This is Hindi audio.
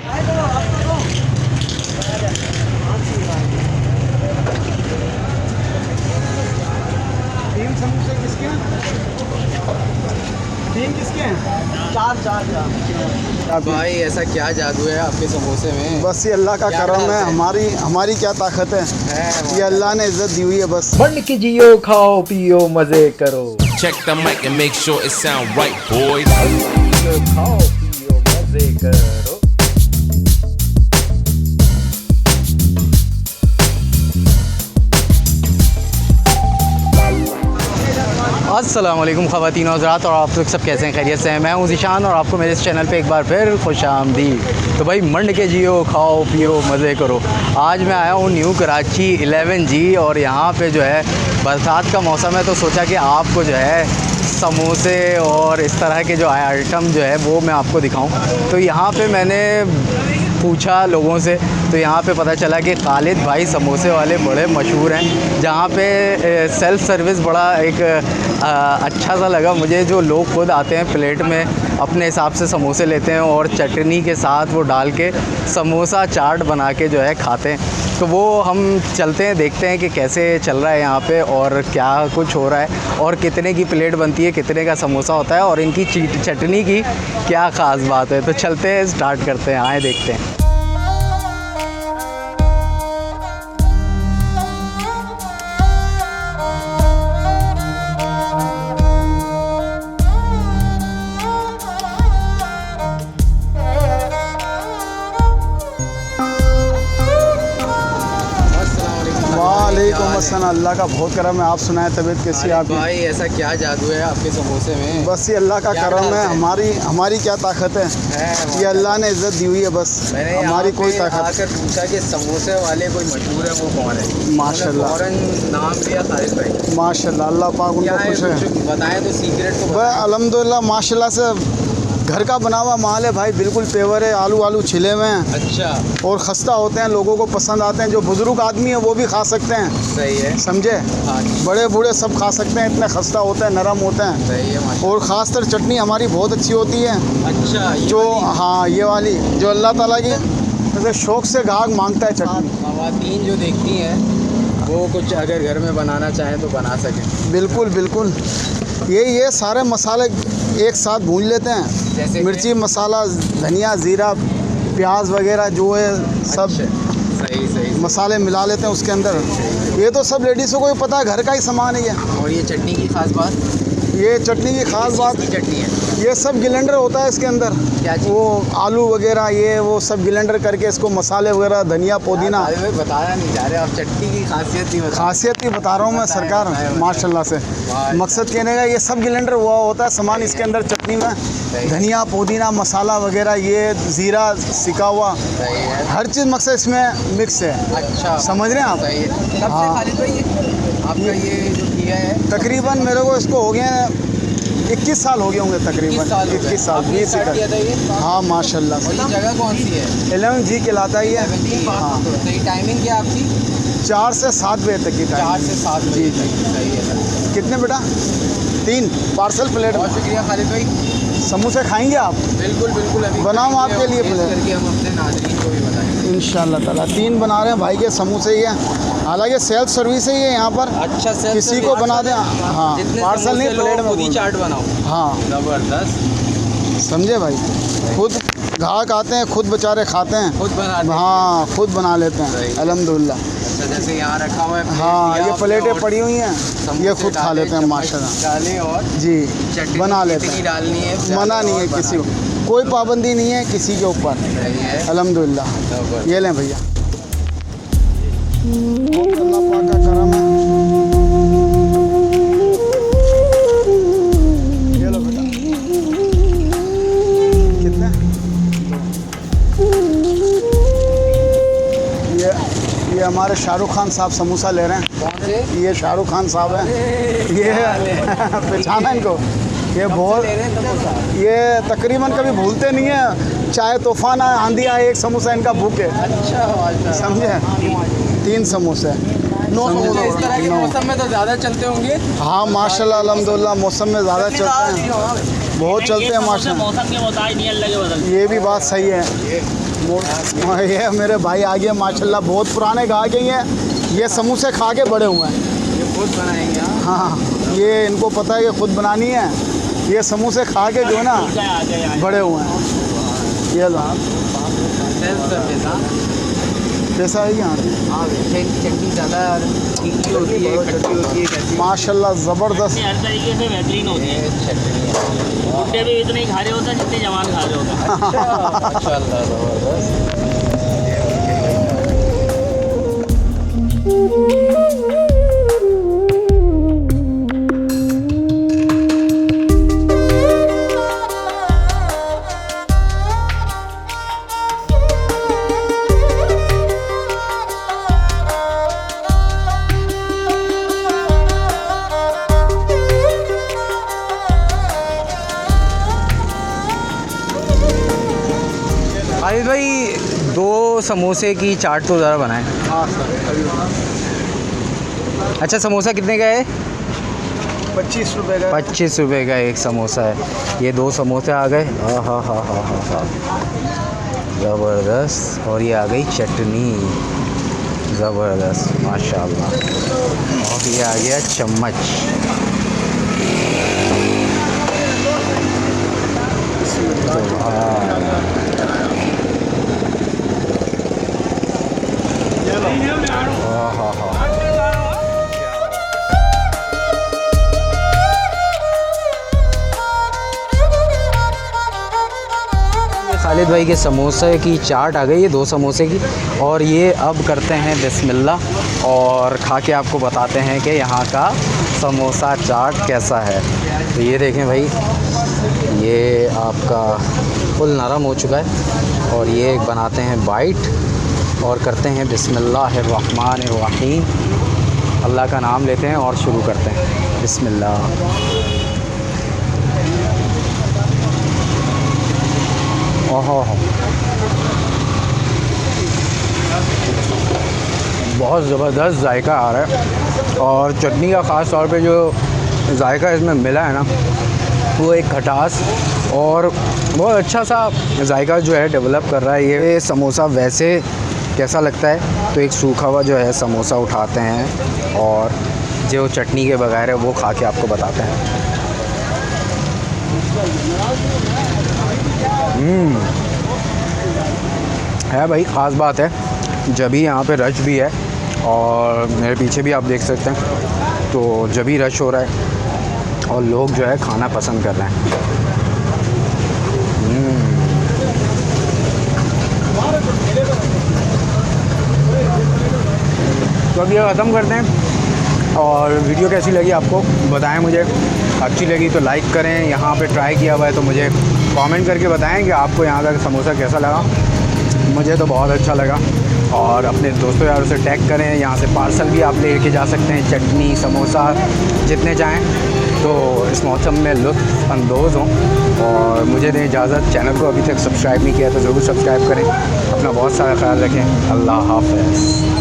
तीन समोसे किसके हैं? तीन किसके हैं? चार चार चार। भाई ऐसा क्या जादू है आपके समोसे में? बस ये अल्लाह का करम है। हमारी क्या ताकत है, ये अल्लाह ने इज्जत दी हुई है। बस बन के जियो, खाओ पियो मजे करो। Check the mic and make sure it sound right, boys. खाओ पियो मजे करो। अस्सलामुअलैकुम ख़वातीन और हज़रात, और आप लोग सब कैसे हैं? खैरियत से हैं? मैं हूं ज़ीशान और आपको मेरे इस चैनल पे एक बार फिर खुश आमदीद। तो भाई मंड के जियो, खाओ पियो मज़े करो। आज मैं आया हूं न्यू कराची 11G और यहाँ पे जो है बरसात का मौसम है, तो सोचा कि आपको जो है समोसे और इस तरह के जो आइटम जो है वो मैं आपको दिखाऊं। तो यहाँ पे मैंने पूछा लोगों से, तो यहाँ पे पता चला कि खालिद भाई समोसे वाले बड़े मशहूर हैं, जहाँ पे सेल्फ़ सर्विस बड़ा एक अच्छा सा लगा मुझे। जो लोग खुद आते हैं प्लेट में अपने हिसाब से समोसे लेते हैं और चटनी के साथ वो डाल के समोसा चाट बना के जो है खाते हैं। तो वो हम चलते हैं, देखते हैं कि कैसे चल रहा है यहाँ पे और क्या कुछ हो रहा है और कितने की प्लेट बनती है, कितने का समोसा होता है और इनकी चटनी की क्या ख़ास बात है। तो चलते हैं, स्टार्ट करते हैं, आए देखते हैं। वालेकुम अस्सलाम। अल्लाह का बहुत करम है। आप सुनाएं, तबीयत कैसी है आपकी? भाई ऐसा क्या जादू है आपके समोसे में? बस ये अल्लाह का करम है। हमारी क्या ताकत है, ये अल्लाह ने इज्जत दी हुई है। बस हमारी कोई ताकत। आकर पूछा कि समोसे वाले कोई मशहूर है, वो कौन है? माशाल्लाह, फौरन नाम लिया खालिद भाई। माशाल्लाह, अल्लाह पाक उनको खुश है। बताएं तो सीक्रेट तो भाई अल्हम्दुलिल्लाह माशाल्लाह से घर का बना हुआ माल है भाई, बिल्कुल पेवर है। आलू छिले हुए हैं। अच्छा। और खस्ता होते हैं, लोगों को पसंद आते हैं। जो बुजुर्ग आदमी है वो भी खा सकते हैं। सही है, समझे? हाँ। बड़े बूढ़े सब खा सकते हैं, इतने खस्ता होते हैं, नरम होते हैं। सही है माशाल्लाह। और ख़ासतर चटनी हमारी बहुत अच्छी होती है। अच्छा, जो हाँ ये वाली जो अल्लाह ताला की जैसे शौक़ से गाहक मांगता है चटनी। ख़वातीन जो देखती हैं वो कुछ अगर घर में बनाना चाहें तो बना सकें। बिल्कुल बिल्कुल। ये सारे मसाले एक साथ भून लेते हैं, जैसे मिर्ची मसाला, धनिया, ज़ीरा, प्याज वगैरह जो है सब सही मसाले मिला लेते हैं उसके अंदर। ये तो सब लेडीज़ों को भी पता है, घर का ही सामान है ये। और ये चटनी की खास बात? ये चटनी की खास बात, चटनी है ये सब गिलेंडर होता है इसके अंदर। क्या चीज़? वो आलू वगैरह ये वो सब गिलेंडर करके इसको मसाले वगैरह, धनिया, पुदीना। बताया नहीं जा रहे, आप चटनी की खासियत नहीं बता। खासियत ही बता रहा हूँ मैं सरकार, माशाल्लाह से। मकसद कहने का ये सब गिलेंडर हुआ होता है सामान इसके अंदर। चटनी में धनिया, पुदीना, मसाला वगैरह, ये ज़ीरा, सिका हुआ, हर चीज़ मकसद इसमें मिक्स है। अच्छा, समझ रहे हैं आप? सही है। कब से खालिद भाई आपका ये जो किया है? तकरीबन मेरे को इसको हो गए 21 साल हो गए होंगे तकरीबन। 21 साल 20 किया था ये? हाँ माशाल्लाह से। ये जगह कौन सी है? 11G कहलाता ही है। हाँ, तो ये टाइमिंग क्या आपकी? 4 से 7 बजे तक की टाइम। 4 से 7 बजे तक। सही है सर। कितने बेटा? 3 पार्सल प्लेट। बहुत शुक्रिया खालिद भाई। समोसे खाएंगे आप? बिल्कुल बिल्कुल, अभी बनाऊं आपके लिए प्लेट? करके हम अपने नाज़रीन को भी बताएंगे इंशाल्लाह ताला। 3 बना रहे हैं भाई के समोसे ही हैं। हालांकि सेल्फ सर्विस ही है यहाँ पर। अच्छा, किसी को बना दें। हाँ, पार्सल नहीं, प्लेट में खुद ही चाट बनाओ। हाँ ज़बरदस्त। समझे भाई? खुद ग्राहक आते हैं, खुद बेचारे खाते हैं, खुद बना। हाँ खुद बना लेते हैं अल्हम्दुलिल्लाह। अच्छा, जैसे यहाँ रखा हुआ है हाँ, ये प्लेटें पड़ी हुई हैं, ये खुद खा लेते हैं माशाल्लाह। डालें और जी चटनी बना लेते कितनी हैं। डालनी है? मना नहीं है किसी को, कोई पाबंदी नहीं है किसी के ऊपर। सही है, अल्हम्दुलिल्लाह। ज़बरदस्त। ये लें भैया, अल्लाह पाक का करम है। ये लो बेटा। कितने? ये हमारे शाहरुख खान साहब समोसा ले रहे हैं। कौन से? ये शाहरुख खान साहब हैं। ये पहचाना इनको? ये बहुत, ये तकरीबन कभी भूलते नहीं है, चाहे तूफान आए, आंधी आए, एक समोसा इनका भूखे। अच्छा, समझे? 3 समोसे। 9 समोसे इस तरह के मौसम में तो ज़्यादा चलते होंगे। हाँ माशाल्लाह अल्हम्दुलिल्लाह, मौसम में ज़्यादा चलते हैं, बहुत चलते हैं माशाल्लाह। मौसम के मुताबिक नहीं, अल्लाह के बदल। ये भी बात सही है। ये मेरे भाई आगे माशाल्लाह बहुत पुराने खा के हैं, ये समोसे खा के बड़े हुए हैं। ये खुद बनाएंगे आप? हाँ, ये इनको पता है कि खुद बनानी है, ये समोसे खा के जो है ना बड़े हुए हैं। ये लो कैसा है यहाँ की? हाँ, चटनी ज़्यादा तीखी होती है, खट्टी होती है, कैसी? माशाल्लाह ज़बरदस्त। हर तरीके से बेहतरीन होती है। चटनी है। बुढ़े भी इतने ही खा रहे होते हैं जितने जवान खा रहे होते हैं। माशाल्लाह ज़बरदस्त। आदिल भाई 2 समोसे की चाट तो ज़रा बनाएं। हाँ सर, अच्छा, समोसा कितने का है? 25 रुपये का। 25 रुपये का एक समोसा है। ये 2 समोसे आ गए। हाँ हाँ हाँ हाँ हाँ हाँ, ज़बरदस्त। और ये आ गई चटनी, ज़बरदस्त माशाल्लाह। और ये आ गया चम्मच। खालिद भाई के समोसे की चाट आ गई है, 2 समोसे की। और ये अब करते हैं बिस्मिल्लाह और खा के आपको बताते हैं कि यहाँ का समोसा चाट कैसा है। तो ये देखें भाई, ये आपका फुल नरम हो चुका है। और ये बनाते हैं बाइट और करते हैं बिस्मिल्लाहिर्रहमानिर्रहीम। अल्लाह का नाम लेते हैं और शुरू करते हैं। बिस्मिल्लाह। ओहो, बहुत ज़बरदस्त जायका आ रहा है। और चटनी का ख़ास तौर पे जो जायका इसमें मिला है ना, वो एक खटास और बहुत अच्छा सा जायका जो है डेवलप कर रहा है। ये समोसा वैसे कैसा लगता है, तो एक सूखा हुआ जो है समोसा उठाते हैं और जो चटनी के बगैर है वो खा के आपको बताते हैं। है भाई, ख़ास बात है जब ही यहाँ पे रश भी है। और मेरे पीछे भी आप देख सकते हैं, तो जब ही रश हो रहा है और लोग जो है खाना पसंद कर रहे हैं। तो अब ये ख़त्म करते हैं। और वीडियो कैसी लगी आपको बताएं मुझे। अच्छी लगी तो लाइक करें, यहाँ पे ट्राई किया हुआ है तो मुझे कमेंट करके बताएं कि आपको यहाँ का समोसा कैसा लगा। मुझे तो बहुत अच्छा लगा। और अपने दोस्तों यारों से टैग करें, यहाँ से पार्सल भी आप लेके जा सकते हैं, चटनी समोसा जितने चाहें। तो इस मौसम में लुत्फ़ अंदोज़ हों। और मुझे दें इजाज़त। चैनल को अभी तक सब्सक्राइब नहीं किया तो ज़रूर सब्सक्राइब करें। अपना बहुत सारा ख्याल रखें। अल्लाह हाफ़िज़।